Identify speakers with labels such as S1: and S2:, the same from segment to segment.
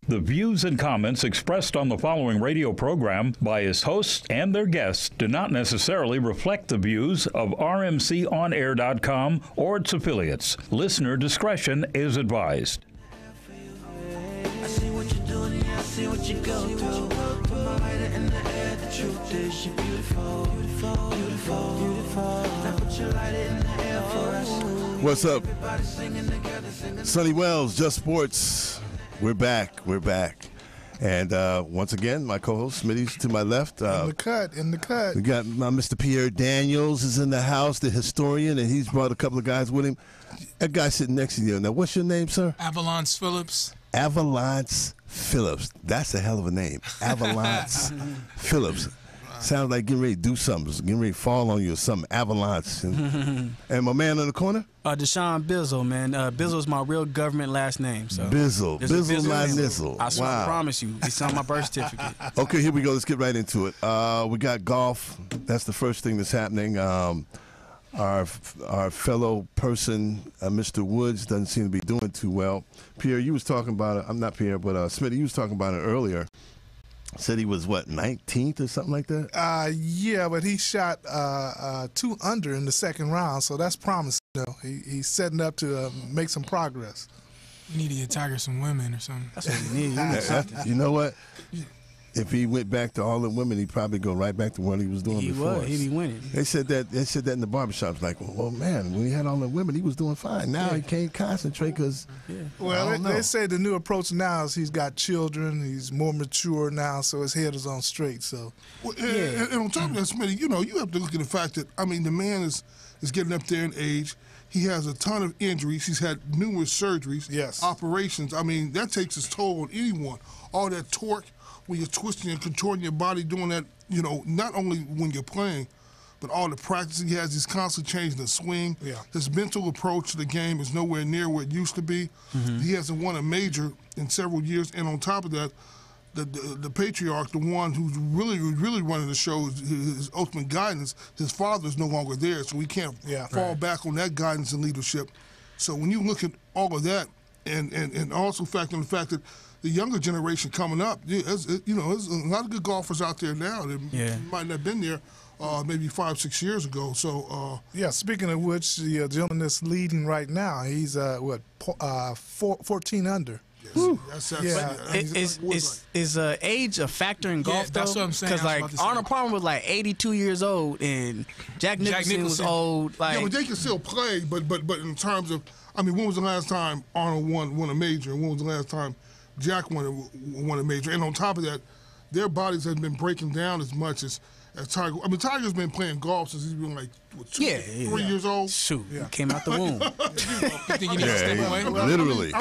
S1: The views and comments expressed on the following radio program by its hosts and their guests do not necessarily reflect the views of RMCOnAir.com or its affiliates. Listener discretion is advised.
S2: I see what you're doing and I see what you go through. Put my lighter in the air, the truth is you're beautiful, beautiful, beautiful, beautiful. Now put your lighter in the air for us.
S3: What's up? Sonny Wells, Just Sports. We're back. And once again, my co-host, Smitty's to my left.
S4: In the cut.
S3: We got my Mr. Pierre Daniels is in the house, the historian, and he's brought a couple of guys with him. That guy sitting next to you. Now, what's your name, sir?
S5: Avalance Phillips.
S3: Avalance Phillips. That's a hell of a name. Avalance Phillips. Sounds like getting ready to do something. Getting ready to fall on you or something. Avalanche. And my man in the corner?
S5: Deshaun Bizzle, man. Bizzle's my real government last name. So.
S3: Bizzle. Bizzle, not Nizzle.
S5: I swear,
S3: wow.
S5: I promise you. It's on my birth certificate.
S3: Okay, here we go. Let's get right into it. We got golf. That's the first thing that's happening. Our fellow person, Mr. Woods, doesn't seem to be doing too well. Pierre, you was talking about it. I'm not Pierre, but Smitty, you was talking about it earlier. Said he was, 19th or something like that?
S4: Yeah, but he shot 2 under in the second round, so that's promising. He's setting up to make some progress.
S5: You need to get Tiger some women or something. That's what you need.
S3: You know what? If he went back to all the women, he'd probably go right back to what he was doing before.
S5: He'd be winning.
S3: They said that in the barbershops. Like, well, man, when he had all the women, he was doing fine. Now he can't concentrate because. Yeah.
S4: Well, they say the new approach now is he's got children. He's more mature now, so his head is on straight. So.
S6: Well, and on top of that, Smitty, you have to look at the fact that the man is getting up there in age. He has a ton of injuries. He's had numerous surgeries, operations. That takes its toll on anyone. All that torque. When you're twisting and contorting your body, doing that, not only when you're playing, but all the practice he has, he's constantly changing the swing. Yeah. His mental approach to the game is nowhere near where it used to be. Mm-hmm. He hasn't won a major in several years, and on top of that, the patriarch, the one who's really running the show, his ultimate guidance, his father's no longer there, so he can't fall back on that guidance and leadership. So when you look at all of that, and also factor in the fact that the younger generation coming up, there's a lot of good golfers out there now that might not have been there maybe 5-6 years ago. So
S4: speaking of which, the gentleman that's leading right now, he's 14 under.
S5: Yes. Is age a factor in golf?
S7: Yeah, that's what I'm saying.
S5: Because Arnold Palmer was 82 years old, and Jack Nicholson was old.
S6: But they can still play. But in terms of, when was the last time Arnold won a major, and when was the last time Jack won a major? And on top of that, their bodies have been breaking down as much as Tiger. Tiger's been playing golf since he's been 3 years old.
S5: Shoot, he came out the womb.
S6: You think
S3: he needs to step away? Literally.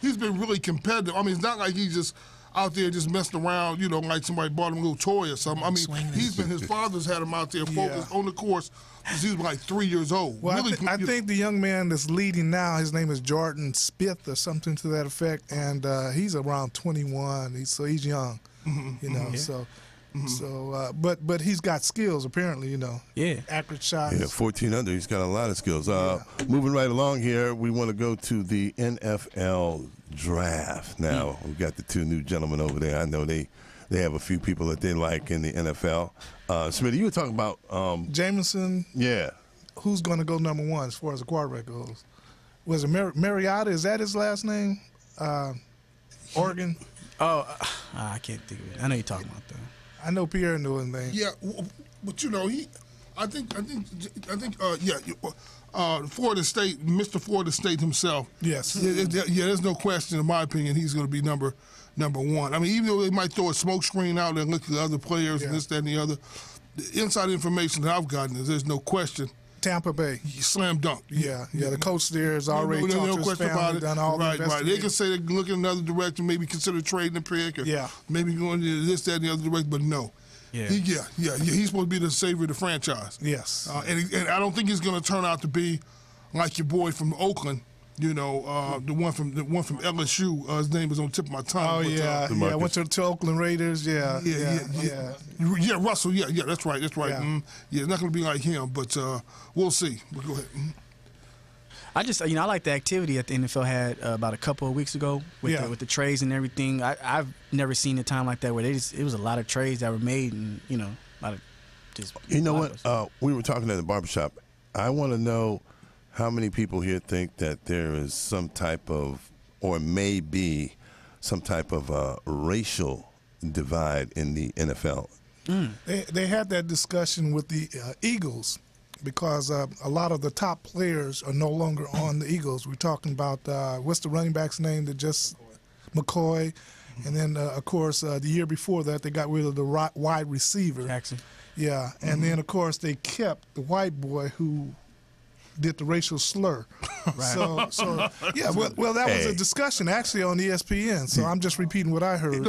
S6: He's been really competitive. It's not like he's just out there just messing around, like somebody bought him a little toy or something. His father's had him out there focused on the course since he was 3 years old.
S4: Well, I think the young man that's leading now, his name is Jordan Spieth or something to that effect, and he's around 21. So he's young, so. Mm-hmm. So, but he's got skills apparently, accurate shots.
S3: Yeah, 14 under. He's got a lot of skills. Moving right along here, we want to go to the NFL draft. Now we've got the 2 new gentlemen over there. I know they have a few people that they like in the NFL. Smitty, you were talking about
S4: Jameson.
S3: Yeah.
S4: Who's going to go number 1 as far as the quarterback goes? Was it Mariota? Is that his last name? Oregon.
S5: Oh, I can't think of it. I know you're talking about that.
S4: I know Pierre knew his name.
S6: Yeah, but Florida State, Mr. Florida State himself.
S4: Yes.
S6: There's no question, in my opinion, he's going to be number 1. Even though they might throw a smoke screen out and look at the other players and this, that, and the other, the inside information that I've gotten is there's no question.
S4: Tampa Bay.
S6: Slam dunk.
S4: Yeah. The coach there has already talked to his family, done all the investigation.
S6: Right. They can say they can look in another direction, maybe consider trading the pick, or maybe going to this, that, and the other direction, but no. Yeah. He's supposed to be the savior of the franchise.
S4: Yes.
S6: And I don't think he's going to turn out to be like your boy from Oakland, the one from LSU. His name is on the tip of my tongue.
S4: Oh, but, went to Oakland Raiders. Yeah,
S6: Russell. Yeah, that's right.
S4: Yeah.
S6: It's not going to be like him, but we'll see. But go ahead.
S5: I just, I like the activity that the NFL had about a couple of weeks ago with the trades and everything. I've never seen a time like that where it was a lot of trades that were made, and a lot of just.
S3: You know what? We were talking at the barbershop. I want to know how many people here think that there is some type of, or may be some type of racial divide in the NFL.
S4: They had that discussion with the Eagles, because a lot of the top players are no longer on the Eagles. We're talking about, what's the running back's name that just, McCoy, and then, of course, the year before that, they got rid of the wide receiver.
S5: Jackson.
S4: Yeah, and then, of course, they kept the white boy who did the racial slur.
S5: Right.
S4: So yeah, well, that was a discussion actually on ESPN, so I'm just repeating what I heard.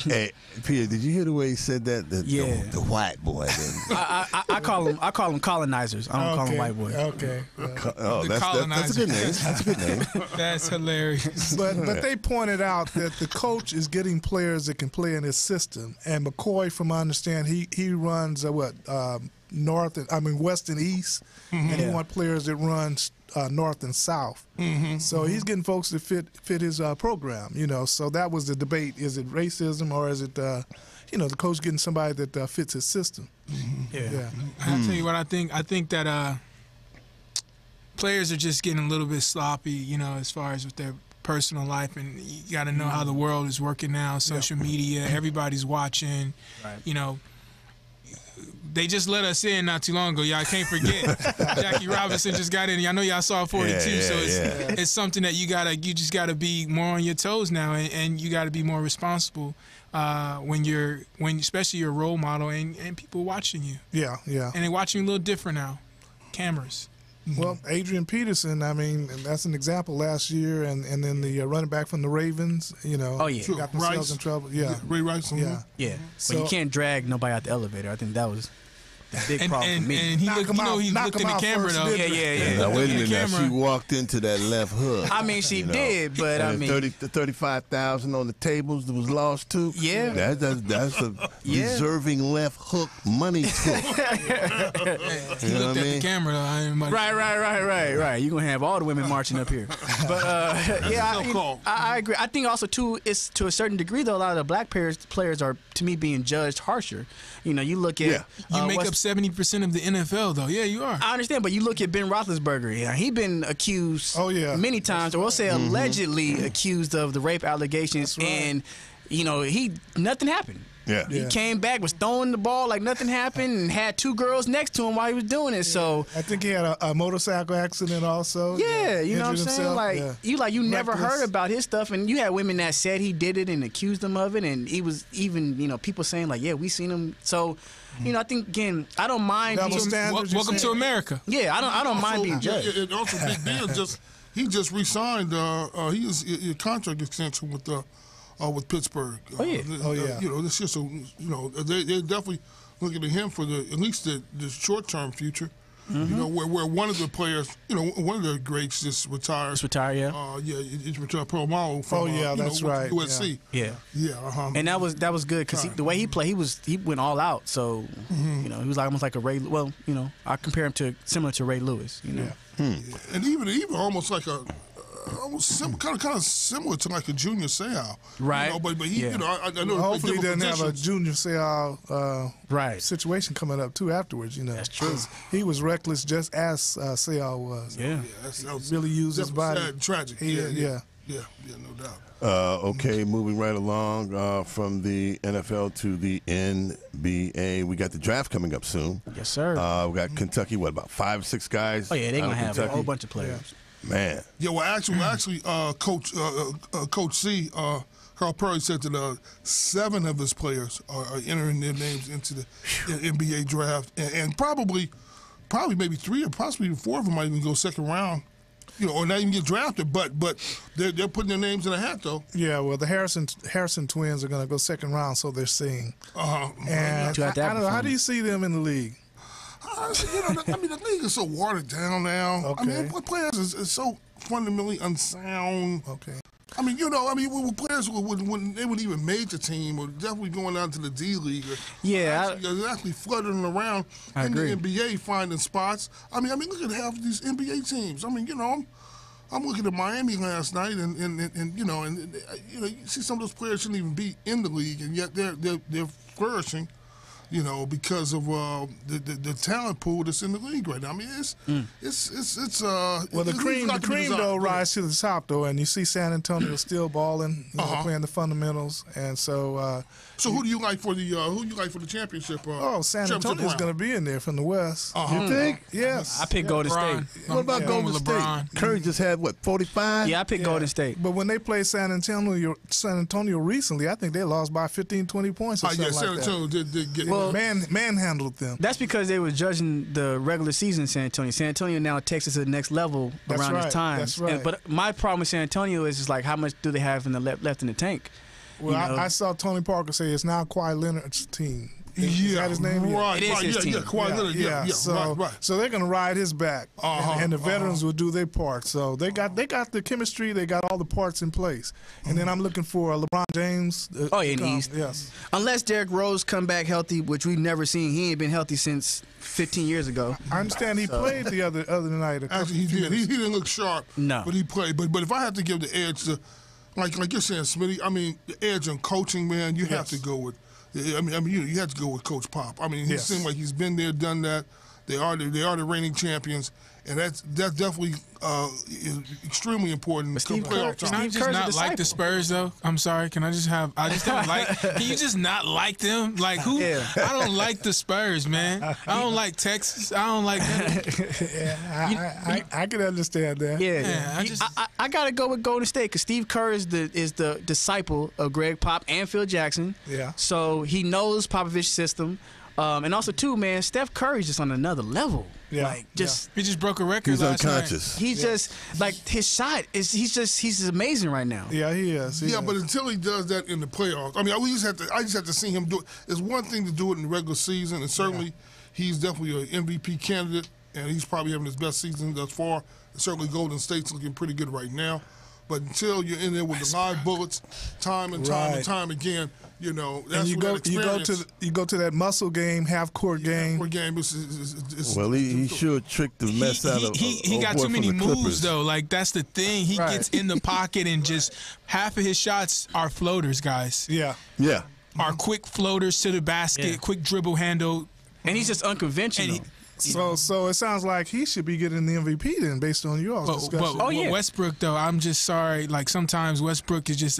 S3: Hey, Peter, did you hear the way he said that? The white boy.
S5: I call them colonizers. I don't call them white boys.
S4: Okay.
S3: That's a good name. That's a good name.
S7: That's hilarious.
S4: But they pointed out that the coach is getting players that can play in his system, and McCoy, from I understand, he runs west and east, and he wants players that run north and south. So he's getting folks that fit his program. So that was the debate: is it racism, or is it the coach getting somebody that fits his system? Yeah.
S7: I'll tell you what I think. I think that players are just getting a little bit sloppy, as far as with their personal life, and you got to know how the world is working now. Social media, everybody's watching. Right. They just let us in not too long ago. Y'all can't forget. Jackie Robinson just got in. I know y'all saw 42, so it's something that you just gotta be more on your toes now, and you gotta be more responsible when especially your role model and people watching you.
S4: Yeah.
S7: And they're watching you a little different now. Cameras.
S4: Well, Adrian Peterson, and that's an example last year, and then the running back from the Ravens, got themselves in trouble. Yeah.
S6: Ray Rice.
S5: Yeah. But you can't drag nobody out the elevator. I think that was the big problem for me.
S7: And he looked in the camera, though.
S5: Yeah.
S3: Now, wait a minute. Now, she walked into that left hook.
S5: She did, but
S3: the $35,000 on the tables that was lost too.
S5: Yeah.
S3: That's a deserving left hook money tip.
S7: He looked at the camera, though.
S5: Right. You're going to have all the women marching up here. But, I agree. I think also, too, it's to a certain degree, though, a lot of the black players are, to me, being judged harsher. You look at...
S7: You make up 70% of the NFL, though. Yeah, you are.
S5: I understand, but you look at Ben Roethlisberger. Yeah, he been accused many times, or we'll say allegedly accused of the rape allegations, and nothing happened.
S3: Yeah.
S5: He came back, was throwing the ball like nothing happened, and had two girls next to him while he was doing it. So
S4: I think he had a motorcycle accident also.
S5: Yeah, you know what I'm saying? You never heard about his stuff, and you had women that said he did it and accused him of it, and he was even people saying like, yeah, we seen him. So I think again, I don't mind.
S7: Welcome to America.
S5: Yeah, I don't mind being judged.
S6: And also, Big Ben he just re-signed. He is a contract extension with Pittsburgh. It's just they're definitely looking at him for at least the short-term future. Where one of the players, one of the greats just retired.
S5: Just retired, yeah.
S6: He's retired. Palomalo from
S4: that's right.
S6: USC.
S5: Yeah. And that was good because the way he played, he went all out. So he was almost like a Ray. Well, I compare him similar to Ray Lewis.
S6: And even almost like kind of similar to like a Junior Seau,
S5: right?
S6: But he, I know.
S4: Hopefully, he doesn't have a Junior Seau situation coming up too afterwards.
S5: That's true.
S4: He was reckless, just as Seau was.
S5: Yeah,
S4: really used his body.
S6: Sad, tragic. Yeah, no doubt.
S3: Okay, moving right along from the NFL to the NBA. We got the draft coming up soon.
S5: Yes, sir.
S3: We got Kentucky. What, about 5 or 6 guys?
S5: Oh yeah, they're gonna have
S3: Kentucky?
S5: a whole bunch of players.
S3: Man.
S6: Yeah, well, actually, Coach C, Carl Perry said that 7 of his players are entering their names into the NBA draft, and probably maybe 3 or possibly even 4 of them might even go second round, or not even get drafted. But they're putting their names in a hat though.
S4: Yeah, well, the Harrison twins are going to go second round, so they're seeing. And I don't know, how do you see them in the league?
S6: The league is so watered down now.
S4: Okay.
S6: Players is so fundamentally unsound.
S4: Okay.
S6: I mean, when players when they would even make the team or definitely going down to the D League. Actually fluttering around in the NBA finding spots. I mean, look at half of these NBA teams. I mean, I'm looking at Miami last night, and you see some of those players shouldn't even be in the league, and yet they're flourishing. Because of the talent pool that's in the league right now. I mean, it's
S4: the cream though rise to the top though, and you see San Antonio still balling, playing the fundamentals, and so.
S6: So who do you like for the championship?
S4: San Antonio's going to be in there from the West.
S3: You think?
S4: Yes.
S5: I picked Golden State.
S3: What about Golden State? Curry just had 45?
S5: Yeah, I picked Golden State.
S4: But when they played San Antonio recently, I think they lost by 15, 20 points or something like that.
S6: San Antonio did get
S4: manhandled them.
S5: That's because they were judging the regular season in San Antonio. San Antonio now takes us to the next level around this time.
S4: That's right.
S5: But my problem with San Antonio is just like how much do they have in the left in the tank?
S4: Well, I saw Tony Parker say it's now Kawhi Leonard's team. Is that his name?
S6: Right,
S5: it is his team.
S6: Kawhi Leonard, right.
S4: So they're going to ride his back, and the veterans will do their part. So they got the chemistry, they got all the parts in place. And then I'm looking for LeBron James.
S5: In the East.
S4: Yes.
S5: Unless Derrick Rose come back healthy, which we've never seen. He ain't been healthy since 15 years ago.
S4: I understand he played the other night.
S6: Actually, he did. He didn't look sharp.
S5: No.
S6: But he played. But if I had to give the edge to, like you're saying, Smitty, the edge on coaching, man, you have to go with. You have to go with Coach Pop. I mean, he seemed like he's been there, done that. They are the reigning champions, and that's definitely extremely important.
S5: But Steve
S6: playoff
S5: Kerr,
S6: time.
S7: Can I just not like the Spurs though? I'm sorry. Can I just have? I just don't like. Can you just not like them? Like who?
S5: Yeah.
S7: I don't like the Spurs, man. I don't like Texas. I don't like them.
S4: I can understand that.
S5: Yeah. I gotta go with Golden State because Steve Kerr is the disciple of Greg Pop and Phil Jackson.
S4: Yeah.
S5: So he knows Popovich's system, and also too, man, Steph Curry's just on another level.
S4: Yeah.
S7: He just broke a record
S3: He's
S7: last
S3: unconscious.
S7: night.
S5: He's just like his shot is he's amazing right now.
S4: Yeah, he is.
S6: But until he does that in the playoffs, I just have to see him do it. It's one thing to do it in the regular season, and certainly he's definitely an MVP candidate, and he's probably having his best season thus far. And certainly Golden State's looking pretty good right now. But until you're in there with the live bullets, time and time again, that's
S4: and you go to that muscle game, half court game.
S3: He sure tricked the mess out of.
S7: He got too many moves though. Like that's the thing. He gets in the pocket and just half of his shots are floaters, guys.
S4: Yeah.
S7: Are quick floaters to the basket, quick dribble handle,
S5: and he's just unconventional.
S4: So it sounds like he should be getting the MVP then, based on your discussion.
S7: But Westbrook, though, I'm just sorry. Like sometimes Westbrook is just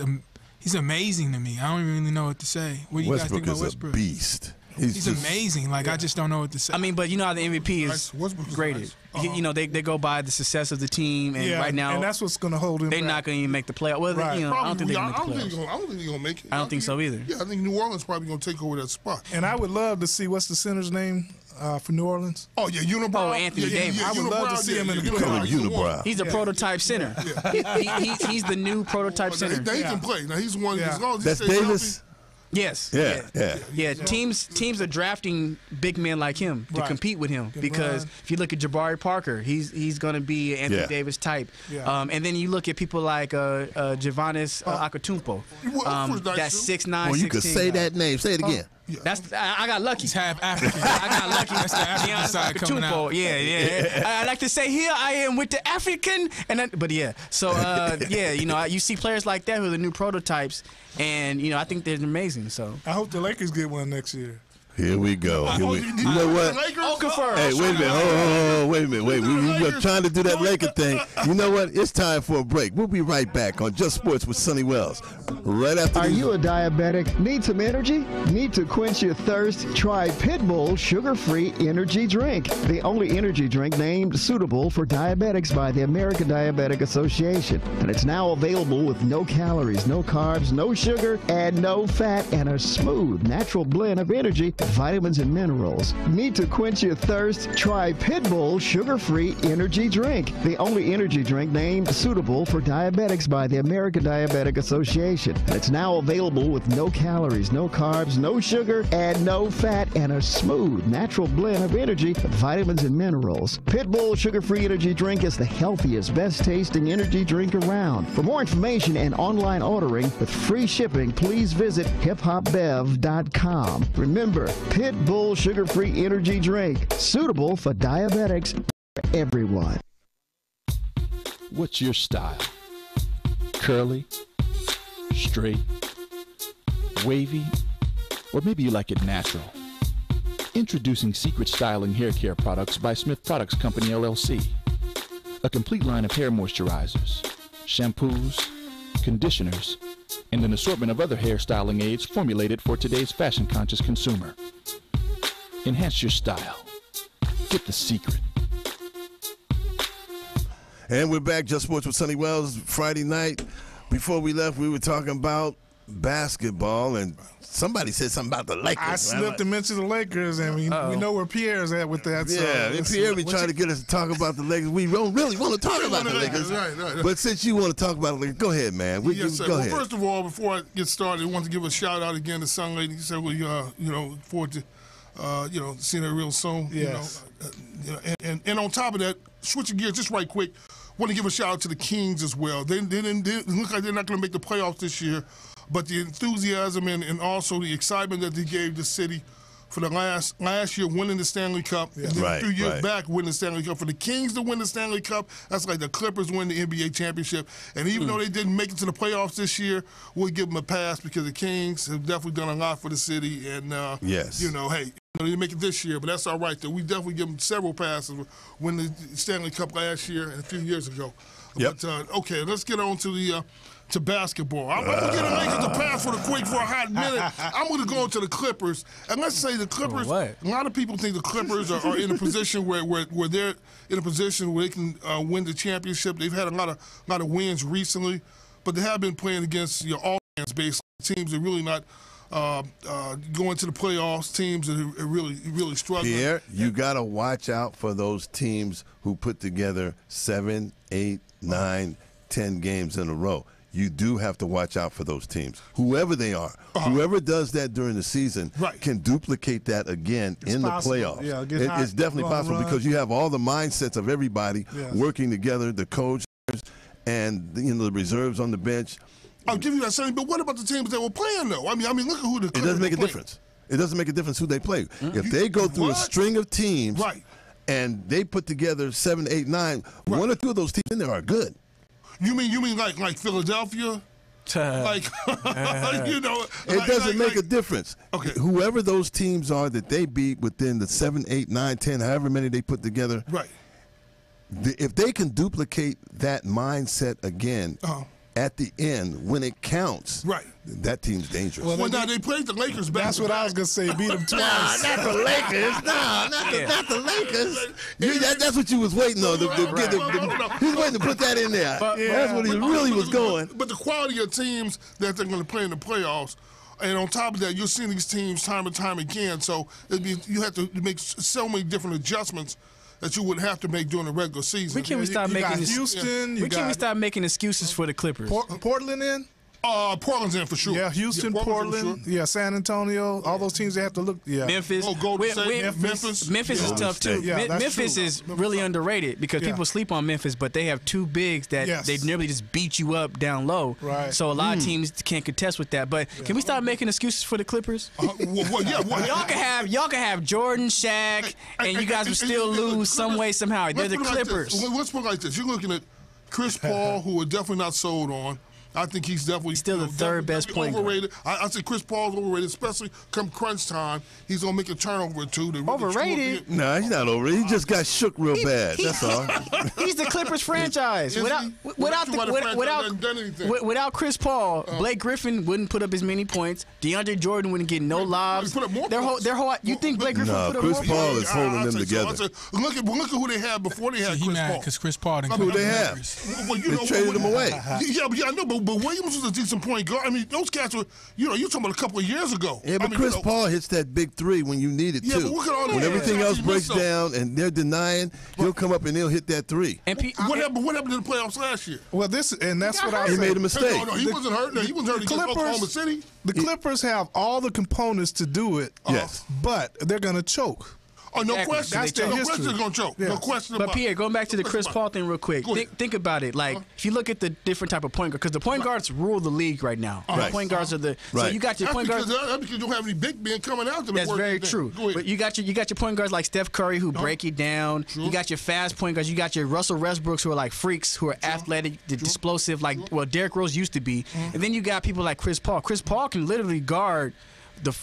S7: he's amazing to me. I don't really know what to say. What do you guys think about Westbrook?
S3: Westbrook is a beast.
S7: He's amazing. Like I just don't know what to say.
S5: I mean, but you know how the MVP is graded. Nice. They go by the success of the team, and right now,
S4: and that's what's going to hold him.
S5: They're not going to even make the playoff. Well, I don't think they're going to make the playoffs.
S6: I don't think they're going to make it.
S5: I don't think so either.
S6: Yeah, I think New Orleans probably going to take over that spot.
S4: And I would love to see what's the center's name for New Orleans.
S6: Oh yeah, Unibrow.
S5: Oh, Anthony Davis.
S4: I would love to see him in the
S3: Unibrow.
S5: He's a prototype center. He's the new prototype center.
S6: He can play. Now he's one. As long as
S3: that's Davis.
S6: Healthy.
S5: Yes.
S3: Yeah.
S5: Teams are drafting big men like him to compete with him because if you look at Jabari Parker, he's going to be an Anthony Davis type. Yeah. And then you look at people like Giannis Antetokounmpo. That's 6'9", 6'10".
S3: Well, you could say that name. Say it again.
S5: I got lucky.
S7: He's half African.
S5: I got lucky.
S7: That's the African side coming out.
S5: Yeah. I like to say here I am with the African, So you see players like that who are the new prototypes, and I think they're amazing. So
S4: I hope the Lakers get one next year.
S3: Here we go. You know what? Hey, wait a minute. Wait a minute. We were trying to do that Laker thing. You know what? It's time for a break. We'll be right back on Just Sports with Sonny Wells. Right after
S8: Are you a diabetic? Need some energy? Need to quench your thirst? Try Pitbull Sugar-Free Energy Drink, the only energy drink named suitable for diabetics by the American Diabetic Association. And it's now available with no calories, no carbs, no sugar, and no fat, and a smooth, natural blend of energy vitamins and minerals. Need to quench your thirst? Try Pitbull Sugar-Free Energy Drink, the only energy drink named suitable for diabetics by the American Diabetic Association. It's now available with no calories, no carbs, no sugar, and no fat, and a smooth, natural blend of energy, vitamins, and minerals. Pitbull Sugar-Free Energy Drink is the healthiest, best-tasting energy drink around. For more information and online ordering with free shipping, please visit hiphopbev.com. Remember, Pitbull Sugar-Free Energy Drink, suitable for diabetics, for everyone.
S9: What's your style? Curly? Straight? Wavy? Or maybe you like it natural? Introducing Secret Styling Hair Care Products by Smith Products Company, LLC. A complete line of hair moisturizers, shampoos, conditioners, and an assortment of other hair styling aids formulated for today's fashion-conscious consumer. Enhance your style. Get the secret.
S3: And we're back, Just Sports with Sonny Wells, Friday night. Before we left, we were talking about basketball, and somebody said something about the Lakers.
S4: I slipped to mention the Lakers, and we know where Pierre's at with that.
S3: Yeah, and Pierre be trying to get us to talk about the Lakers. We don't really want to talk about the Lakers. Right. But since you want to talk about the Lakers, go ahead, man.
S6: Yes, sir.
S3: Go
S6: Well,
S3: ahead.
S6: first of all, before I get started, I want to give a shout out again to Sun Lady. Said we, look forward to, seeing her real soon.
S4: Yes.
S6: And on top of that, switching gears just right quick, want to give a shout out to the Kings as well. They look like they're not going to make the playoffs this year, but the enthusiasm and also the excitement that they gave the city for the last year winning the Stanley Cup, and then a few years back winning the Stanley Cup. For the Kings to win the Stanley Cup, that's like the Clippers win the NBA championship. And even though they didn't make it to the playoffs this year, we'll give them a pass because the Kings have definitely done a lot for the city. And, hey, they didn't make it this year, but that's all right, though. We definitely give them several passes when the Stanley Cup last year and a few years ago.
S3: Yep.
S6: But, okay, let's get on to the to basketball. I'm going to get a Lakers to pass for the quick for a hot minute. I'm going to go to the Clippers. And let's say the Clippers, a lot of people think the Clippers are in a position where they're in a position where they can win the championship. They've had a lot of wins recently, but they have been playing against all fans, basically, teams that are really not going to the playoffs, teams that are really struggling.
S3: Pierre, you got to watch out for those teams who put together 7, 8, 9, 10 games in a row. You do have to watch out for those teams, whoever they are. Whoever does that during the season can duplicate that again in the playoffs.
S4: Yeah,
S3: it's definitely possible because you have all the mindsets of everybody working together, the coach and the reserves on the bench.
S6: I'll give you that same, but what about the teams that were playing, though? I mean, look at who the Clippers
S3: It doesn't make a
S6: playing.
S3: difference. It doesn't make a difference who they play. If they go through a string of teams and they put together 7, 8, 9, one or two of those teams in there are good.
S6: You mean like Philadelphia? It
S3: doesn't make a difference.
S6: Okay.
S3: Whoever those teams are that they beat within the 7, 8, 9, 10, however many they put together, if they can duplicate that mindset again at the end when it counts, that team's dangerous.
S6: Well, now they played the Lakers back.
S4: That's what I was gonna say. Beat them twice.
S3: Not the Lakers. Not the Lakers. That's what you was waiting on. He was waiting to put that in there. That's what he really was going.
S6: But the quality of teams that they're going to play in the playoffs, and on top of that, you're seeing these teams time and time again. So you have to make so many different adjustments that you would have to make during the regular season.
S5: When can we stop making
S4: Houston?
S5: When can we stop making excuses for the Clippers?
S4: Portland in?
S6: Portland's in for sure.
S4: Yeah, Houston, Portland, San Antonio, all those teams they have to look. Yeah,
S5: Memphis.
S6: Golden State,
S5: Memphis is tough too.
S4: Yeah,
S5: Memphis is really underrated because people sleep on Memphis, but they have two bigs that they nearly just beat you up down low.
S4: Right.
S5: So a lot of teams can't contest with that. But can we stop making excuses for the Clippers? Y'all can have Jordan, Shaq, and you guys will still lose some way somehow. They're the Clippers.
S6: Let's put it like this: you're looking at Chris Paul, who we're definitely not sold on. I think he's definitely
S5: still the third best player.
S6: Overrated. I say Chris Paul's overrated, especially come crunch time. He's gonna make a turnover or two.
S5: Overrated?
S3: No, he's not overrated. He just got shook real bad. That's all.
S5: He's the Clippers franchise. Without Chris Paul, Blake Griffin wouldn't put up as many points. DeAndre Jordan wouldn't get no lobs. You think Blake Griffin put up more
S3: Chris Paul is holding them together.
S6: Look at who they had before they had Chris Paul.
S7: Because Chris Paul didn't
S3: who they have.
S6: Well,
S3: they traded him away.
S6: Yeah, I know, but but Williams was a decent point guard. I mean, those cats were, you're talking about a couple of years ago.
S3: Yeah, but Chris Paul hits that big three when you need it,
S6: Yeah,
S3: too.
S6: but look at all
S3: When
S6: the
S3: everything else
S6: shots he
S3: breaks
S6: missed,
S3: down and they're denying, he'll come up and he'll hit that three.
S5: And
S6: What happened in the playoffs last year?
S4: Well, that's what I
S3: He
S4: said.
S3: made a mistake.
S6: No, he wasn't hurt. No, he wasn't hurt against Oklahoma City.
S4: The Clippers have all the components to do it.
S3: Yes.
S4: But they're going to choke.
S6: Oh, no
S5: Exactly.
S6: question.
S4: That's their
S6: No
S4: history.
S6: question they're going to choke. No
S4: Yes.
S6: question
S5: But
S6: about
S5: Pierre, going back to the
S6: No
S5: Chris
S6: question
S5: Paul
S6: about
S5: thing real quick,
S6: Go ahead.
S5: think about it. Like, if you look at the different type of point guard, because the point guards rule the league right now.
S3: Right.
S5: The point guards are the so
S3: Right.
S5: you got your
S6: That's
S5: point
S6: because,
S5: guards.
S6: that's because you don't have any big men coming out to the
S5: That's
S6: work
S5: very
S6: thing.
S5: true.
S6: Go ahead.
S5: But you got your point guards like Steph Curry who break you down.
S6: True.
S5: You got your fast point guards. You got your Russell Westbrooks who are like freaks, who are athletic, explosive, like Derrick Rose used to be. And then you got people like Chris Paul. Chris Paul can literally guard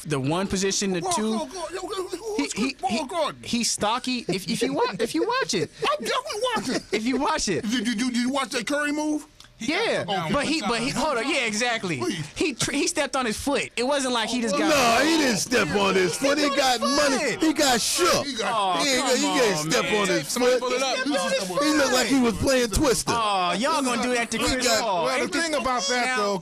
S5: the one position, the two. He's stocky. If you watch it,
S6: I'm definitely watching.
S5: if you watch it.
S6: Did you watch that Curry move?
S5: Yeah, but he hold on. Yeah, exactly. He stepped on his foot. It wasn't like he just got.
S3: No, he didn't step on his foot. He got money. He got shook. He didn't step on his foot. He looked like he was playing Twister.
S5: Oh, y'all gonna do that to Chris Paul?
S4: Well, the thing about that, though,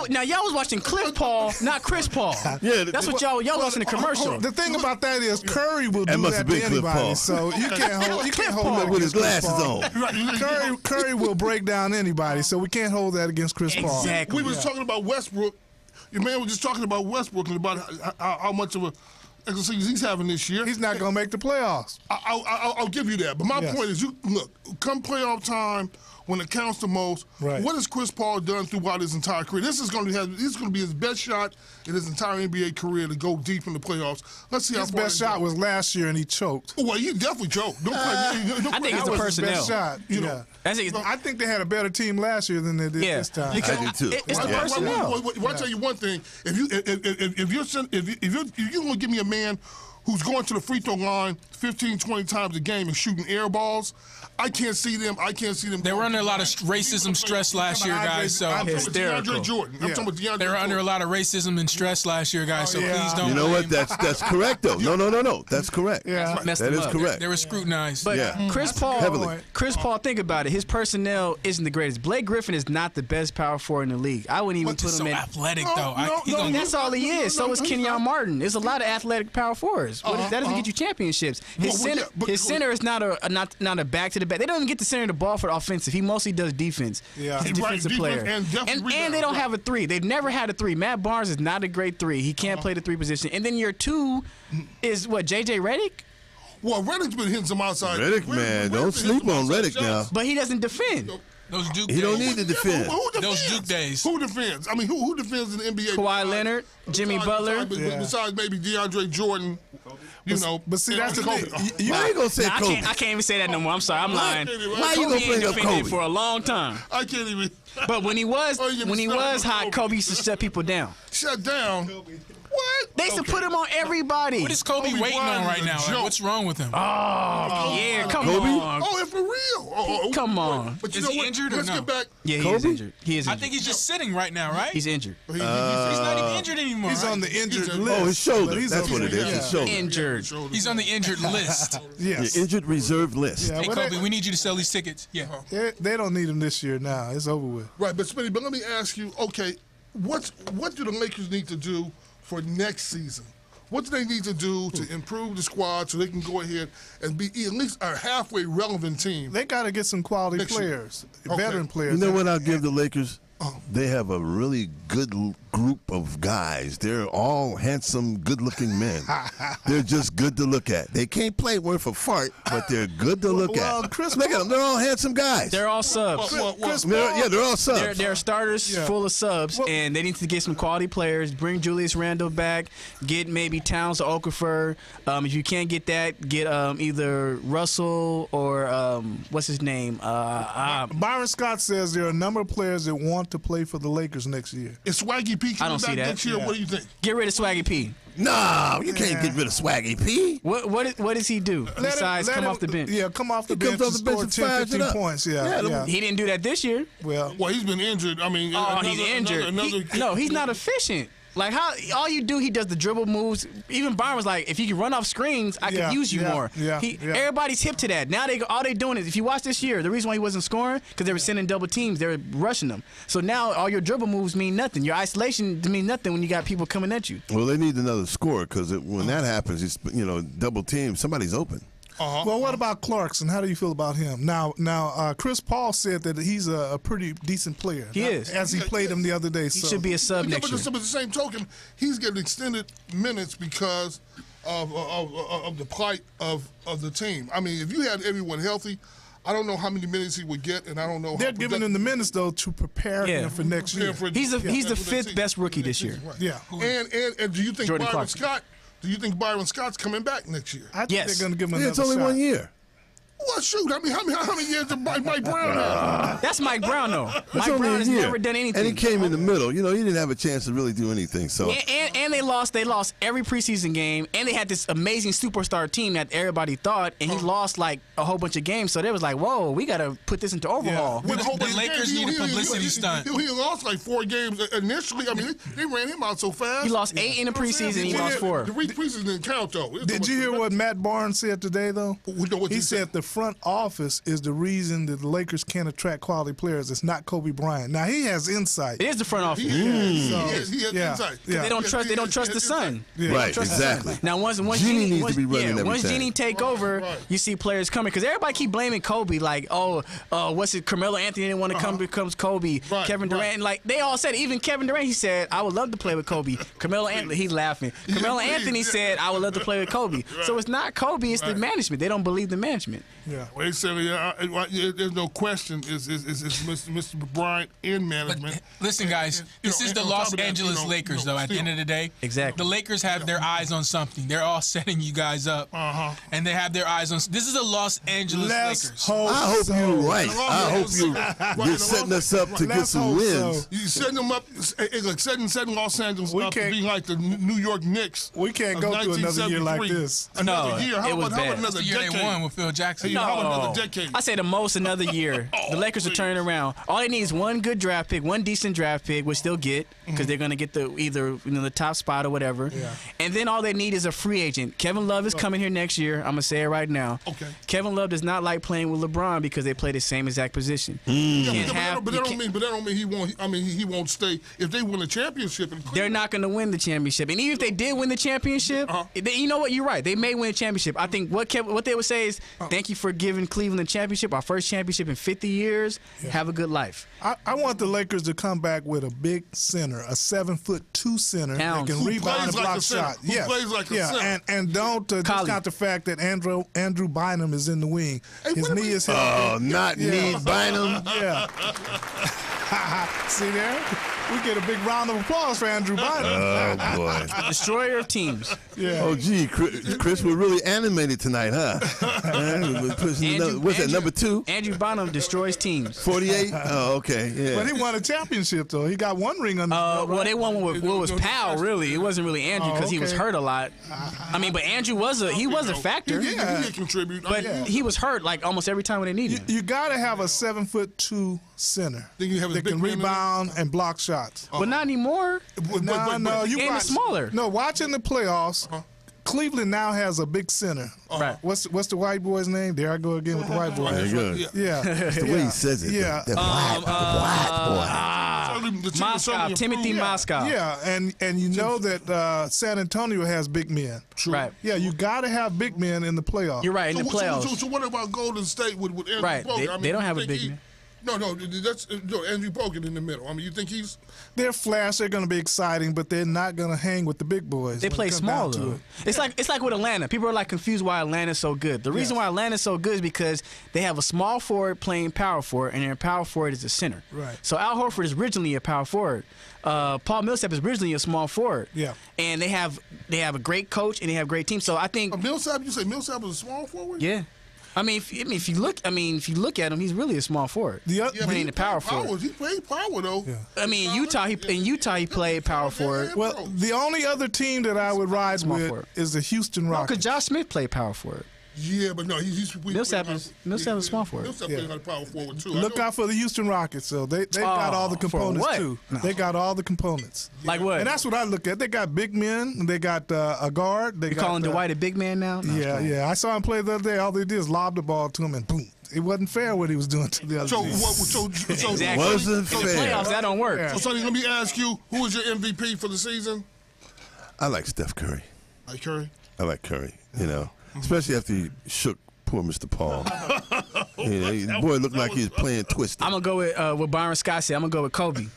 S5: Now y'all was watching Cliff Paul, not Chris Paul.
S3: Yeah,
S5: That's what y'all watching the commercial.
S4: the thing about that is Curry will
S3: That
S4: do
S3: must
S4: that
S3: have
S4: to
S3: been Cliff
S4: anybody.
S3: Paul.
S4: So you can't hold
S5: Paul.
S4: that
S3: With his
S4: against Chris
S3: glasses
S4: Paul.
S3: on.
S4: Curry will break down anybody. So we can't hold that against Chris Paul.
S5: Exactly.
S6: We was talking about Westbrook. Your man was just talking about Westbrook and about how much of a season he's having this year.
S4: He's not going to make the playoffs.
S6: I'll give you that. But my point is, come playoff time, when it counts the most, what has Chris Paul done throughout his entire career? This is going to be his best shot in his entire NBA career to go deep in the playoffs. Let's see
S4: His
S6: how far
S4: best shot was last year, and he choked.
S6: Well, he definitely choked.
S5: I think it's the personnel.
S4: Best shot. I think they had a better team last year than they did this time.
S3: I do too.
S5: It's the personnel.
S6: Well, I'll tell you one thing. If you're going to give me a man who's going to the free throw line 15, 20 times a game and shooting air balls, I can't see them.
S7: They were under a lot of racism stress last year, guys. So
S6: I'm talking about DeAndre Jordan. I'm talking about DeAndre
S7: they were under a
S6: Jordan.
S7: lot of racism and stress last year, guys. So please don't.
S3: You know what? That's correct, though. No. That's correct.
S4: Yeah.
S5: Messed
S3: That
S5: them
S3: is
S5: up.
S3: correct.
S7: They were scrutinized.
S5: But
S3: Yeah.
S5: Chris Paul,
S3: Heavily.
S5: think about it. His personnel isn't the greatest. Blake Griffin is not the best power forward in the league. I wouldn't even
S7: But
S5: put
S7: he's
S5: him
S7: so
S5: in.
S7: athletic, though.
S5: That's all he is. So is Kenyon Martin. There's a lot of athletic power forwards. That doesn't get you championships. His center is not a back to the back. They don't even get the center of the ball for the offensive. He mostly does defense.
S4: Yeah.
S5: He's a defensive player.
S6: And
S5: they don't have a three. They've never had a three. Matt Barnes is not a great three. He can't play the three position. And then your two is what, JJ Redick?
S6: Well, Redick's been hitting some outside.
S3: Redick, man, don't sleep on Redick now.
S5: But he doesn't defend.
S7: Those Duke
S3: He
S7: days.
S3: don't need to defend.
S6: Who defends?
S7: Those Duke days.
S6: Who defends? I mean, who defends in the NBA?
S5: Kawhi Leonard, Jimmy Butler.
S6: Besides maybe DeAndre Jordan,
S4: But see, that's the thing.
S3: Why you gonna say
S5: Nah,
S3: Kobe?
S5: I can't even say that no more. I'm sorry, I'm lying.
S3: Why you gonna
S5: Kobe
S3: bring
S5: ain't
S3: up
S5: defended
S3: Kobe?
S5: for a long time.
S6: I can't even.
S5: But when he was
S6: you started
S5: hot,
S6: with
S5: Kobe used to shut people down.
S6: Shut down. What?
S5: They used to put him on everybody.
S7: What is Kobe
S6: Kobe
S7: waiting on
S6: Bryant
S7: right
S6: is a
S7: now? Like,
S6: joke.
S7: what's wrong with him?
S5: Yeah, come
S3: Kobe?
S5: on.
S6: Oh, and for real.
S5: Come on.
S6: But you
S7: Is
S6: know
S7: he
S6: what?
S7: injured or
S6: Let's
S7: no?
S6: get back.
S5: Yeah, he is
S3: Kobe?
S5: injured. He is
S7: I
S5: injured.
S7: think he's just sitting right now, right?
S5: He's injured.
S7: He's not even injured anymore.
S4: He's
S7: right?
S4: on the injured
S6: He's
S4: list.
S3: Oh, his shoulder.
S4: But he's
S3: That's what it is. His shoulder.
S5: Injured.
S7: He's on the injured list.
S4: Yes.
S3: The injured reserve list.
S4: Yeah,
S7: Hey,
S4: but
S7: Kobe, we need you to sell these tickets. Yeah.
S4: they don't need him this year now. It's over with.
S6: Right, but Smitty, but let me ask you, okay, what do the Lakers need to do for next season? What do they need to do to improve the squad so they can go ahead and be at least a halfway relevant team?
S4: They got to get some quality
S6: Next year.
S4: players,
S6: Okay.
S4: veteran players.
S3: You know what I'll give the Lakers? They have a really good group of guys. They're all handsome, good-looking men. They're just good to look at. They can't play worth a fart, but they're good to look
S4: Well,
S3: at.
S4: Chris
S3: Look at them. They're all handsome guys.
S5: They're all subs.
S3: They're all subs.
S5: They're starters full of subs, and they need to get some quality players. Bring Julius Randle back. Get maybe Towns or Okafor. If you can't get that, get either Russell or what's his name?
S4: Byron Scott says there are a number of players that want to play for the Lakers next year.
S6: Is Swaggy P
S5: I
S6: coming
S5: don't see
S6: back
S5: that.
S6: next year?
S4: Yeah.
S6: What do you think?
S5: Get rid of Swaggy P.
S3: No, you can't get rid of Swaggy P.
S5: What does he do besides come off the bench?
S4: Yeah, come off the
S3: He
S4: bench
S3: comes off
S4: and
S3: the bench
S4: score
S3: and
S4: 10,
S3: fires it
S4: 15
S3: up.
S4: points.
S3: Yeah,
S4: Yeah.
S5: He didn't do that this year.
S4: Well,
S6: Well, he's been injured. I mean,
S5: He's injured. No, he's not efficient. Like how all you do, he does the dribble moves. Even Byron was like, if you can run off screens, I could use you more. Everybody's hip to that. Now all they doing is, if you watch this year, the reason why he wasn't scoring because they were sending double teams, they were rushing them. So now all your dribble moves mean nothing. Your isolation mean nothing when you got people coming at you.
S3: Well, they need another score because when that happens, it's double team. Somebody's open.
S4: Well, what about Clarkson? How do you feel about him? Now, Chris Paul said that he's a pretty decent player.
S5: He is.
S4: As he played him the other day.
S5: He should be a sub next year.
S6: But the same token, he's getting extended minutes because of the plight of the team. I mean, if you had everyone healthy, I don't know how many minutes he would get, and I don't know.
S4: They're giving him the minutes though to prepare him for next year.
S5: He's the fifth best rookie this year.
S6: Right.
S4: Yeah.
S6: And do you think
S5: Jordan
S6: Byron
S5: Clarkson.
S6: Scott? Do you think Byron Scott's coming back next year?
S4: I think they're going to give him another
S3: It's only
S4: shot.
S3: 1 year.
S6: Well, shoot. I mean, how many years did Mike Brown have?
S5: That's Mike Brown, though.
S3: It's
S5: Mike
S3: only
S5: Brown
S3: a
S5: has
S3: year.
S5: never done anything.
S3: And he came in the middle. He didn't have a chance to really do anything. So
S5: And they lost every preseason game, and they had this amazing superstar team that everybody thought, and he lost like a whole bunch of games. So they was like, whoa, we got to put this into overhaul.
S7: The Lakers need a publicity stunt.
S6: He lost like 4 games initially. I mean, they ran him out so fast.
S5: He lost 8 in the preseason, he lost 4.
S6: The preseason didn't count, though.
S4: Did you hear what Matt Barnes said today, though?
S6: What
S4: He
S6: he
S4: said the front office is the reason that the Lakers can't attract quality players. It's not Kobe Bryant. Now, he has insight.
S5: It is the front office.
S6: He has insight.
S5: They don't trust the son.
S3: right, exactly.
S5: Now once
S3: Genie needs to be running everything.
S5: Once Genie take over, you see players coming because everybody keep blaming Kobe. Like, what's it? Carmelo Anthony didn't want to come, becomes Kobe.
S6: Right,
S5: Kevin Durant, like they all said. Even Kevin Durant, he said, "I would love to play with Kobe." Carmelo Anthony, he's laughing. Carmelo Anthony said, "I would love to play with Kobe." So it's not Kobe, it's the management. They don't believe the management.
S6: Yeah, well, there's no question. Is Mr. Bryant in management?
S7: But listen, guys, this is the Los Angeles Lakers, though. At the end of the day,
S5: exactly.
S7: The Lakers have their eyes on something. They're all setting you guys up, and they have their eyes on. This is the Los Angeles Lakers.
S3: I hope you're right. I hope you're setting us up to get some wins.
S6: You setting them up, like setting Los Angeles up to be like the New York Knicks.
S4: We can't go through another year like this.
S6: Another year. How about another
S7: That's the year
S6: decade?
S7: they won with Phil Jackson.
S6: How about another decade?
S5: I say the most another year. The Lakers are turning around. All they need is one good draft pick, one decent draft pick, which they'll get because they're going to get either the top spot or whatever. Yeah. And then all they need is a free agent. Kevin Love is coming here next year. I'm going to say it right now.
S6: Okay.
S5: Kevin Love does not like playing with LeBron because they play the same exact position.
S6: But that don't mean he won't. I mean, he won't stay if they win a championship.
S5: They're not going to win the championship, and even if they did win the championship, you know what? You're right. They may win a championship. I think what they would say is, "Thank you for giving Cleveland a championship, our first championship in 50 years. Have a good life."
S4: I want the Lakers to come back with a big center, a 7'2" center that can rebound and block shots.
S6: Yes, plays like a center.
S4: And don't discount the fact that Andrew Bynum is in the wing. His knee is healthy.
S3: Oh, not knee Bynum.
S4: Yeah. See there? We get a big round of applause for Andrew Bynum.
S3: Oh boy,
S5: destroyer of teams.
S4: Yeah.
S3: Oh gee, Chris, we're really animated tonight, huh? What's that, number 2?
S5: Andrew Bynum destroys teams.
S3: 48. Oh, okay. Yeah.
S4: But he won a championship though. He got one ring under.
S5: Well, they won with what was Powell. Really, it wasn't really Andrew because he was hurt a lot. I mean, but Andrew was a factor.
S6: He did contribute,
S5: but he was hurt like almost every time when they needed him.
S4: You got to have a 7'2" center that can rebound and block shots.
S5: But not anymore.
S4: No, you
S5: game is smaller.
S4: No, watching the playoffs. Cleveland now has a big center.
S5: Right.
S4: What's the white boy's name? There I go again with the white boy.
S3: There you go.
S4: Yeah.
S3: That's the way he says it.
S4: Yeah.
S3: The black boy.
S5: Moskov, Timothy Moskov.
S4: Yeah, and you know that San Antonio has big men.
S6: True.
S5: Right.
S4: Yeah, you got to have big men in the playoffs.
S5: You're right, in the playoffs.
S6: So what about Golden State with Andrew
S5: Right.
S6: Bogut?
S5: They don't have a big man.
S6: No, that's Andrew Bogut in the middle. I mean, you think he's...
S4: They're flash. They're going to be exciting, but they're not going to hang with the big boys.
S5: They play small though. It's like with Atlanta. People are like confused why Atlanta's so good. The reason why Atlanta's so good is because they have a small forward playing power forward, and their power forward is a center.
S4: Right.
S5: So Al Horford is originally a power forward. Paul Millsap is originally a small forward.
S4: Yeah.
S5: And they have a great coach and they have a great team. So I think
S6: Millsap. You say Millsap was a small forward?
S5: Yeah. I mean, if you look at him, he's really a small forward. Playing the power forward.
S6: He played power though.
S5: Yeah. I mean, in Utah he played power forward.
S4: Well, the only other team that I would ride with is the Houston Rockets.
S5: Because Josh Smith played power forward.
S6: Yeah, but no, he's
S5: Millsap is small forward.
S6: Millsap
S4: Yeah.
S6: playing on the power forward too.
S4: Look out for the Houston Rockets. So they got all the components
S5: what?
S4: too.
S5: No.
S4: They got all the components.
S5: Like what?
S4: And that's what I look at. They got big men. They got a guard. They
S5: You
S4: got
S5: calling Dwight a big man now? No,
S4: Yeah. I saw him play the other day. All they did is lob the ball to him and boom. It wasn't fair what he was doing to the other team.
S5: Exactly.
S3: Wasn't
S5: In the
S3: fair.
S5: playoffs, that don't work.
S6: So, Sonny, let me ask you, who is your MVP for the season?
S3: I like Steph Curry.
S6: Like Curry?
S3: I like Curry, you know, especially after he shook poor Mr. Paul. You know, the boy looked like he was playing Twisted.
S5: I'm going to go with Byron Scott said. I'm going to go with Kobe.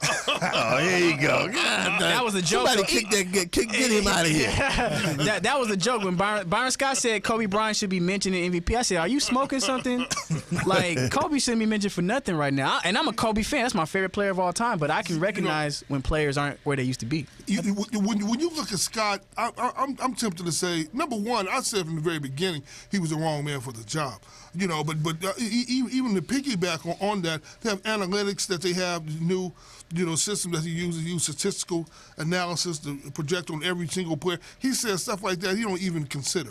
S3: Oh, here you go.
S5: That was a joke.
S3: Somebody get him out of here.
S5: that was a joke. When Byron Scott said Kobe Bryant should be mentioned in MVP, I said, are you smoking something? Like, Kobe shouldn't be mentioned for nothing right now. And I'm a Kobe fan. That's my favorite player of all time. But I can recognize when players aren't where they used to be.
S6: When you look at Scott, I'm tempted to say, number one, I said from the very beginning he was the wrong man for the job. You know, but even to piggyback on that, they have analytics that they have, new, system that he use statistical analysis to project on every single player. He says stuff like that he don't even consider.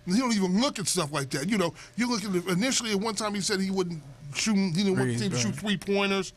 S6: He don't even look at stuff like that. You know, you look at initially at one time he said he wouldn't shoot, he didn't want the team to shoot 3-pointers.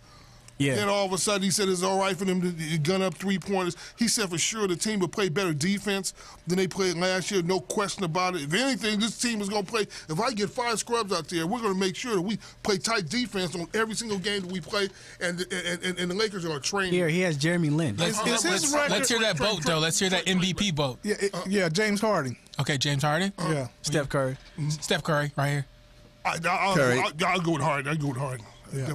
S5: Yeah.
S6: Then all of a sudden he said it's all right for them to gun up 3-pointers. He said for sure the team would play better defense than they played last year, no question about it. If anything, this team is going to play, if I get 5 scrubs out there, we're going to make sure that we play tight defense on every single game that we play, and the Lakers are training.
S5: Here, he has Jeremy Lin.
S7: Let's hear that vote, though. Let's hear that MVP vote.
S4: Yeah, James Harden.
S7: Okay, James Harden?
S4: Yeah.
S5: Steph Curry.
S7: Steph Curry, right here.
S6: I'll go with Harden.
S3: Nah,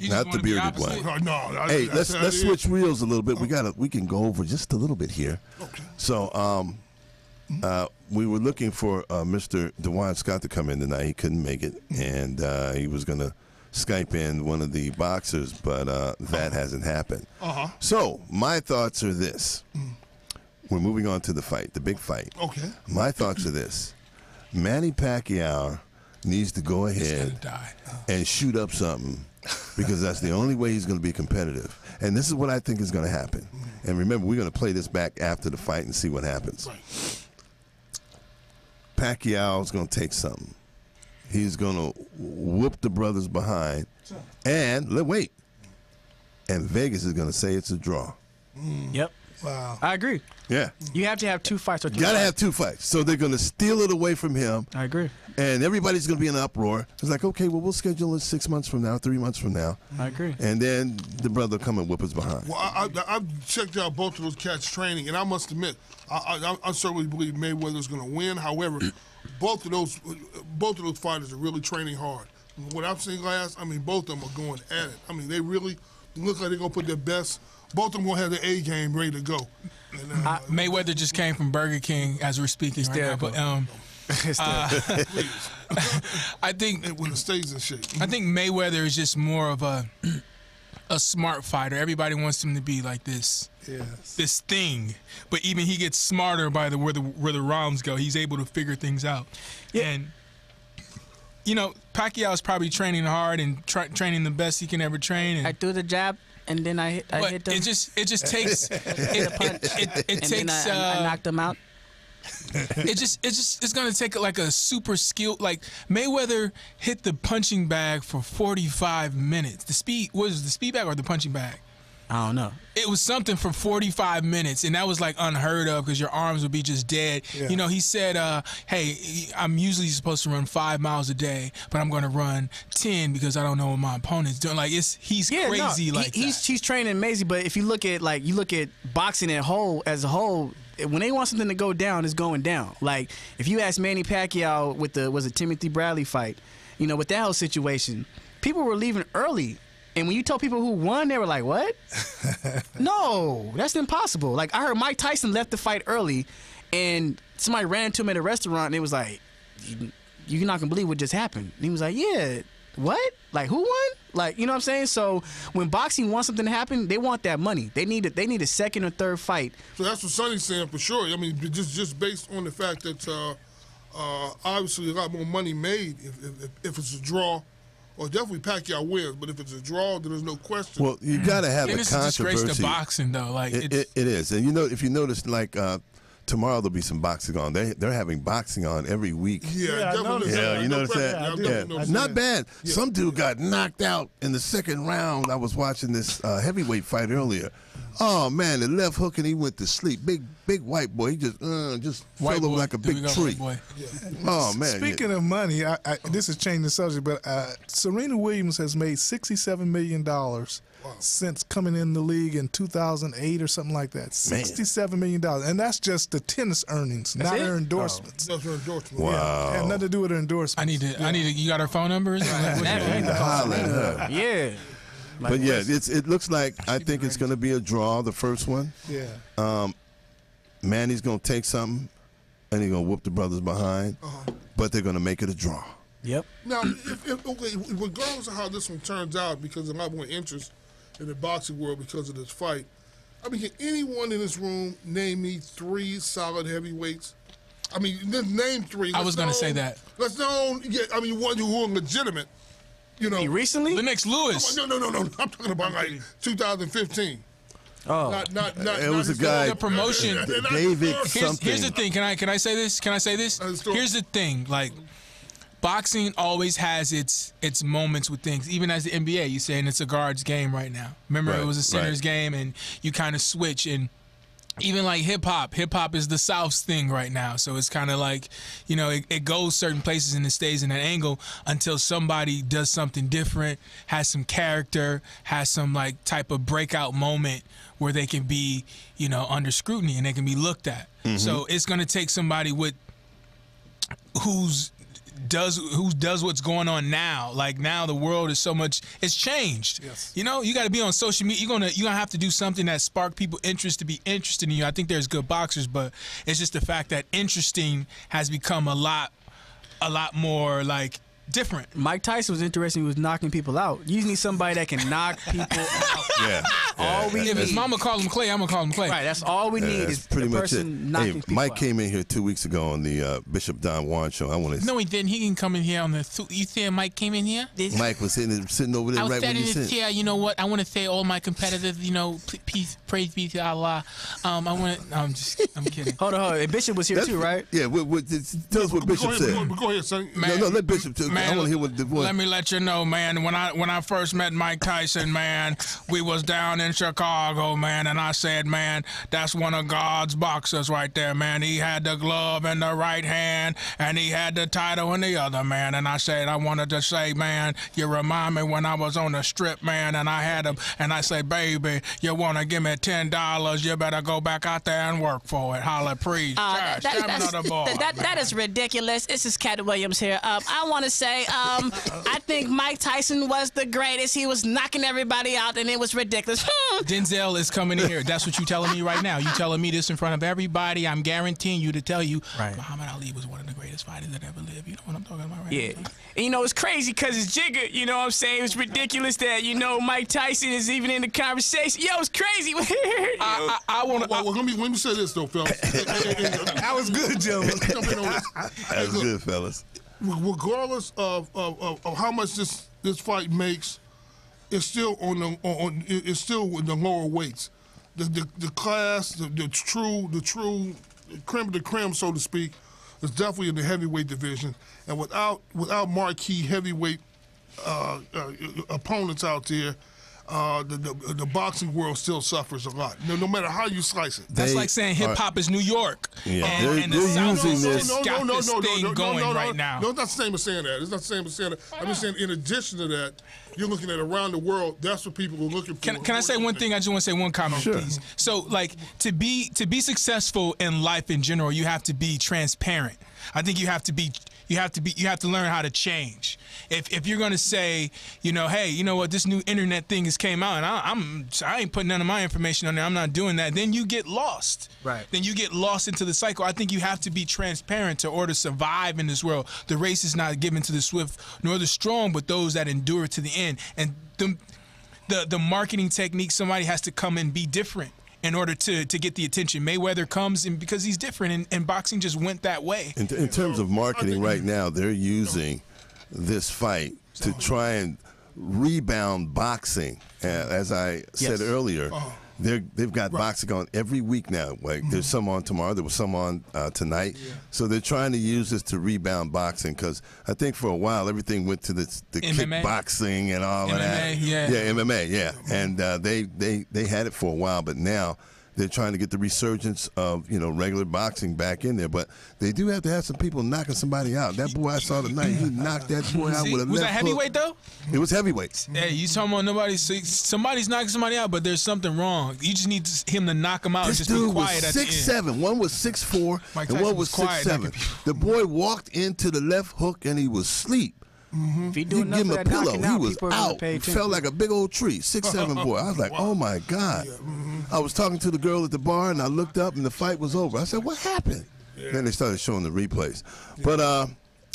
S3: not the bearded one.
S6: No,
S3: hey, let's switch wheels a little bit. We can go over just a little bit here.
S6: Okay.
S3: So we were looking for Mr. DeJuan Scott to come in tonight. He couldn't make it, and he was going to Skype in one of the boxers, but that hasn't happened. So my thoughts are this. We're moving on to the fight, the big fight.
S6: Okay.
S3: My thoughts are this. Manny Pacquiao needs to go ahead and shoot up something, because that's the only way he's going to be competitive. And this is what I think is going to happen. And remember, we're going to play this back after the fight and see what happens. Pacquiao's going to take something. He's going to whoop the brothers behind. And, wait, and Vegas is going to say it's a draw.
S5: Yep.
S4: Wow.
S5: I agree.
S3: Yeah.
S5: You have to have 2 fights.
S3: You got to have 2 fights. So they're going to steal it away from him.
S5: I agree.
S3: And everybody's going to be in an uproar. It's like, okay, well, we'll schedule it 6 months from now, 3 months from now.
S5: I agree.
S3: And then the brother will come and whip us behind.
S6: Well, I've checked out both of those cats' training, and I must admit, I certainly believe Mayweather's going to win. However, both of those fighters are really training hard. What I've seen last, both of them are going at it. They really look like they're going to put their best. Both of them going to have their A game ready to go. And,
S7: Mayweather just came from Burger King as we're speaking right now. But I think
S6: when it stays in shape.
S7: I think Mayweather is just more of a smart fighter. Everybody wants him to be like this.
S4: Yes.
S7: This thing, but even he gets smarter by where the rounds go. He's able to figure things out. Yeah. And Pacquiao's probably training hard and training the best he can ever train. And
S5: I threw the jab, and then I hit them.
S7: It just takes it takes.
S5: I knocked him out.
S7: It's gonna take like a super skill. Like Mayweather hit the punching bag for 45 minutes. The speed was the speed bag or the punching bag?
S5: I don't know.
S7: It was something for 45 minutes, and that was like unheard of because your arms would be just dead. Yeah. He said, hey, I'm usually supposed to run 5 miles a day, but I'm going to run 10 because I don't know what my opponent's doing. Like, he's crazy like that.
S5: He's training amazing, but if you look at boxing as a whole, when they want something to go down, it's going down. Like, if you ask Manny Pacquiao with the Timothy Bradley fight, with that whole situation, people were leaving early. And when you told people who won, they were like, what? No, that's impossible. Like, I heard Mike Tyson left the fight early, and somebody ran into him at a restaurant, and it was like, you're not going to believe what just happened. And he was like, yeah, what? Like, who won? Like, you know what I'm saying? So when boxing wants something to happen, they want that money. They need a second or third fight.
S6: So that's what Sonny's saying for sure. Just based on the fact that obviously a lot more money made if it's a draw. Well, definitely Pacquiao wins, but if it's a draw, then there's no question.
S3: Well, you got to have a
S7: it's
S3: controversy.
S7: It's a disgrace to boxing, though. Like
S3: it is, and if you notice, like tomorrow there'll be some boxing on. They're having boxing on every week.
S6: Yeah, definitely.
S3: Yeah, you know what I'm saying? Not bad.
S6: Yeah.
S3: Some dude got knocked out in the second round. I was watching this heavyweight fight earlier. Oh man, the left hook and he went to sleep. Big white boy. He just fell over like a big tree. Oh man.
S4: Speaking of money, this is changing the subject, but Serena Williams has made $67 million since coming in the league in 2008 or something like that. $67 million, and that's just the tennis earnings, not her endorsements.
S6: That's her endorsement.
S3: Wow.
S4: Yeah, had nothing to do with her endorsements.
S7: I need to. You got her phone numbers?
S3: Holler at her.
S5: Yeah.
S3: But yeah, it looks like I think it's going to be a draw, the first one.
S4: Yeah.
S3: Manny's going to take something, and he's going to whoop the brothers behind, but they're going to make it a draw.
S5: Yep.
S6: Now, regardless of how this one turns out, because of my more interest in the boxing world because of this fight, I mean, can anyone in this room name me 3 solid heavyweights? I mean, name 3.
S7: I was going to say that.
S6: Let's know. Yeah, I mean, one who are legitimate. You know,
S5: recently?
S7: Lennox Lewis.
S6: No. I'm talking about like 2015.
S5: Oh,
S3: It was a guy.
S7: The promotion.
S3: David something.
S7: Here's the thing. Can I say this? Here's the thing. Like, boxing always has its moments with things. Even as the NBA, you're saying it's a guard's game right now. Remember, it was a center's game, and you kind of switch. And even like hip hop is the South's thing right now. So it's kind of like, you know, it goes certain places and it stays in that angle until somebody does something different, has some character, has some like type of breakout moment where they can be, you know, under scrutiny and they can be looked at. So it's going to take somebody with who does what's going on now. Like now the world is so much, it's changed.
S4: Yes.
S7: You know, you got to be on social media. You're gonna have to do something that spark people interest to be interested in you. I think there's good boxers, but it's just the fact that interesting has become a lot more like different.
S5: Mike Tyson was interesting. He was knocking people out. You need somebody that can knock people out.
S3: Yeah.
S7: If his mama call him Clay, I'm gonna call him Clay.
S5: Right. That's all we need is
S3: pretty
S5: the
S3: much
S5: person
S3: it.
S5: knocking
S3: Hey,
S5: people
S3: Mike
S5: out.
S3: came in here 2 weeks ago on the Bishop Don Juan show. I want to.
S7: No, he didn't. He can come in here on the. You think Mike came in here?
S3: Mike was sitting over there
S7: I was
S3: right when
S7: sitting
S3: you
S7: in his
S3: said.
S7: chair. You know what? I want to say all my competitors. You know, peace, praise be to Allah. I want. I'm kidding.
S5: Hold on. And Bishop was here too, right?
S3: Yeah. Tell us what Bishop said.
S6: Go ahead, son.
S3: No, let Bishop. I want to hear what the voice.
S7: Let me let you know, man. When I first met Mike Tyson, man, we was down in Chicago, man, and I said, man, that's one of God's boxers right there, man. He had the glove in the right hand, and he had the title in the other, man. And I said, I wanted to say, man, you remind me when I was on the strip, man, and I had him, and I said, baby, you want to give me $10? You better go back out there and work for it. Holla, preach.
S10: That is ridiculous. This is Cat Williams here. I want to say, I think Mike Tyson was the greatest. He was knocking everybody out, and it was ridiculous.
S7: Denzel is coming in here. That's what you telling me right now. You telling me this in front of everybody. I'm guaranteeing you to tell you Muhammad Ali was one of the greatest fighters that ever lived. You know what I'm talking about right now?
S5: And, you know, it's crazy because it's Jigga. You know what I'm saying? It's ridiculous that, you know, Mike Tyson is even in the conversation. Yo, it's crazy.
S7: I want to.
S6: Well, let me say this, though, fellas.
S4: That was good, gentlemen.
S3: That was good, fellas.
S6: Regardless of how much this fight makes, it's still it's still in the lower weights. The class, the true creme de creme, so to speak, is definitely in the heavyweight division. And without marquee heavyweight opponents out there, the boxing world still suffers a lot. No matter how you slice it.
S7: That's like saying hip hop is New York.
S3: Yeah,
S7: and the South
S3: using this.
S7: got this thing going right now.
S6: No, it's not the same as saying that. It's not the same as saying that. I'm just saying, in addition to that, you're looking at around the world. That's what people are looking for.
S7: Can I say one thing? I just want to say one comment, please. So, like, to be successful in life in general, you have to be transparent. I think you have to learn how to change. If you're gonna say, you know, hey, you know what, this new internet thing has came out, and I ain't putting none of my information on there. I'm not doing that. Then you get lost.
S5: Right.
S7: Then you get lost into the cycle. I think you have to be transparent in order to survive in this world. The race is not given to the swift nor the strong, but those that endure to the end. And the marketing technique, somebody has to come and be different in order to get the attention. Mayweather comes in because he's different, and boxing just went that way.
S3: In terms of marketing right now, they're using this fight to try and rebound boxing. As I said earlier, they've got boxing on every week now. Like there's some on tomorrow. There was some on tonight. Yeah. So they're trying to use this to rebound boxing because I think for a while everything went to the kickboxing and all of that.
S7: Yeah,
S3: MMA. Yeah, and they had it for a while, but now they're trying to get the resurgence of regular boxing back in there. But they do have to have some people knocking somebody out. That boy I saw tonight, he knocked that boy out with a left hook.
S7: Was that heavyweight though?
S3: It was heavyweight.
S7: Yeah, you talking about somebody's knocking somebody out, but there's something wrong. You just need him to knock him out and just be quiet at the end.
S3: This dude was 6'7". One was 6'4", and one was 6'7". The boy walked into the left hook and he was asleep.
S5: Mm-hmm. If he do
S3: you give him a pillow, he was out.
S5: He
S3: felt like a big old tree. 6'7" boy. I was like, oh my God. Yeah. Mm-hmm. I was talking to the girl at the bar and I looked up and the fight was over. I said, what happened? Yeah. Then they started showing the replays. Yeah. But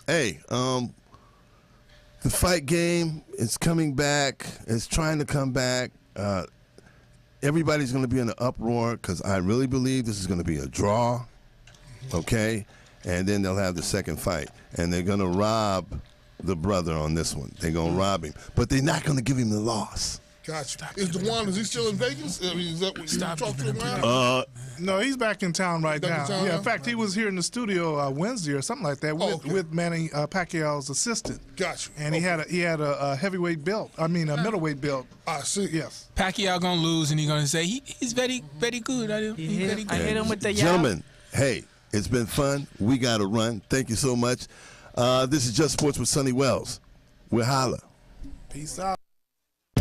S3: hey, the fight game is coming back. It's trying to come back. Everybody's going to be in an uproar because I really believe this is going to be a draw. Okay, and then they'll have the second fight, and they're going to rob the brother on this one. They're going to rob him, but they're not going to give him the loss.
S6: Gotcha. Is he still in Vegas? I mean, is that what you talked to him about?
S4: No, he's back in town right now. In fact, he was here in the studio Wednesday or something like that with Manny Pacquiao's assistant.
S6: Gotcha.
S4: And he had a heavyweight belt. I mean, a middleweight belt.
S6: I see.
S4: Yes.
S7: Pacquiao gonna lose, and he's gonna say he's very, very good. I hit
S5: him with the
S3: gentlemen. Hey, it's been fun. We got to run. Thank you so much. This is Just Sports with Sonny Wells. We'll holla.
S4: Peace out.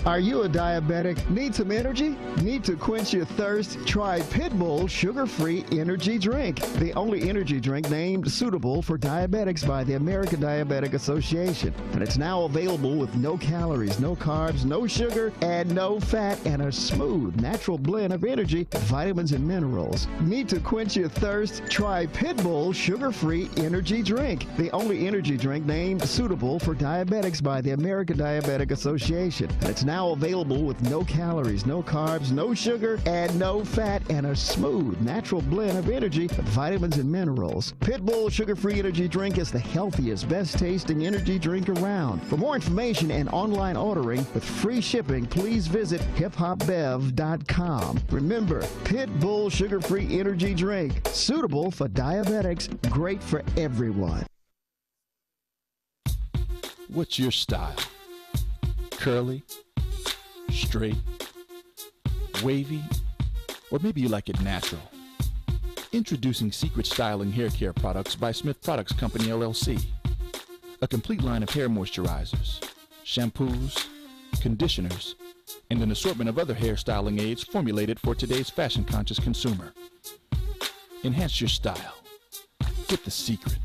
S8: Are you a diabetic? Need some energy? Need to quench your thirst? Try Pitbull Sugar-Free Energy Drink, the only energy drink named suitable for diabetics by the American Diabetic Association. And it's now available with no calories, no carbs, no sugar, and no fat, and a smooth, natural blend of energy, vitamins, and minerals. Need to quench your thirst? Try Pitbull Sugar-Free Energy Drink, the only energy drink named suitable for diabetics by the American Diabetic Association. And it's now available with no calories, no carbs, no sugar, and no fat, and a smooth, natural blend of energy, vitamins, and minerals. Pitbull Sugar-Free Energy Drink is the healthiest, best-tasting energy drink around. For more information and online ordering with free shipping, please visit hiphopbev.com. Remember, Pitbull Sugar-Free Energy Drink, suitable for diabetics, great for everyone.
S9: What's your style? Curly? Straight, wavy, or maybe you like it natural. Introducing Secret Styling Hair Care Products by Smith Products Company, LLC. A complete line of hair moisturizers, shampoos, conditioners, and an assortment of other hair styling aids formulated for today's fashion-conscious consumer. Enhance your style. Get the secret.